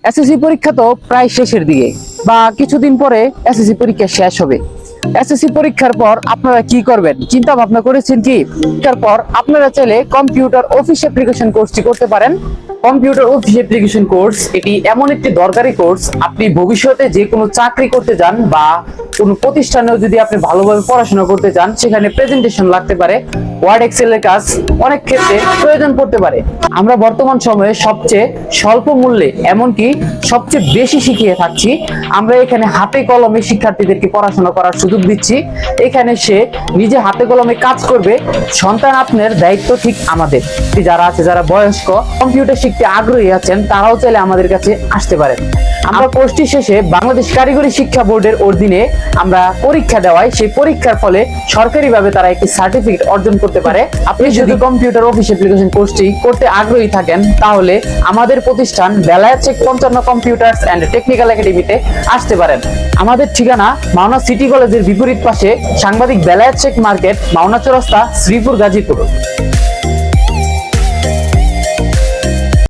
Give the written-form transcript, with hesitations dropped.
SSC পরীক্ষা তো প্রায় শেষের দিকে বা কিছুদিন পরে এসএসসি পরীক্ষা শেষ হবে। এসএসসি পরীক্ষার পর আপনারা কি করবেন চিন্তা ভাবনা করেছেন কি? পরীক্ষার পর আপনারা চাইলে কম্পিউটার অফিস অ্যাপ্লিকেশন কোর্সটি করতে পারেন। কম্পিউটার অফিস অ্যাপ্লিকেশন কোর্স এটি এমন একটি দরকারি কোর্স, আপনি ভবিষ্যতে যে কোনো চাকরি করতে যান বা কোনো প্রতিষ্ঠানেও যদি আপনি ভালোভাবে পড়াশোনা করতে চান, সেখানে প্রেজেন্টেশন লাগতে পারে, ওয়ার্ড এক্সেলের কাজ অনেক ক্ষেত্রে প্রয়োজন পড়তে পারে। আমরা বর্তমান সময়ে সবচেয়ে স্বল্প মূল্যে এমনকি সবচেয়ে বেশি শিখিয়ে থাকছি। আমরা এখানে হাতে কলমে শিক্ষার্থীদেরকে পড়াশোনা করার সুযোগ দিচ্ছি। এখানে সে নিজে হাতে কলমে কাজ করবে। সন্তান আপনার দায়িত্ব ঠিক আমাদের। যারা আছে, যারা বয়স্ক কম্পিউটার শিখতে আগ্রহী আছেন, তারাও চাইলে আমাদের কাছে আসতে পারেন। আমরা কোর্সটি শেষে বাংলাদেশ কারিগরি শিক্ষা বোর্ডের অধীনে আমরা পরীক্ষা দেওয়াই, সেই পরীক্ষার ফলে সরকারিভাবে তারা একটি সার্টিফিকেট অর্জন করতে পারে। আপনি যদি কম্পিউটার অফিস অ্যাপ্লিকেশন কোর্সটি করতে আগ্রহী থাকেন, তাহলে আমাদের প্রতিষ্ঠান Belayet Sheikh 55 computers and technical একাডেমিতে আসতে পারেন। আমাদের ঠিকানা মাওনা সিটি কলেজের বিপরীত পাশে, সাংবাদিক বেলায়েত শেখ মার্কেট, মাওনা চৌরাস্তা, শ্রীপুর, গাজীপুর।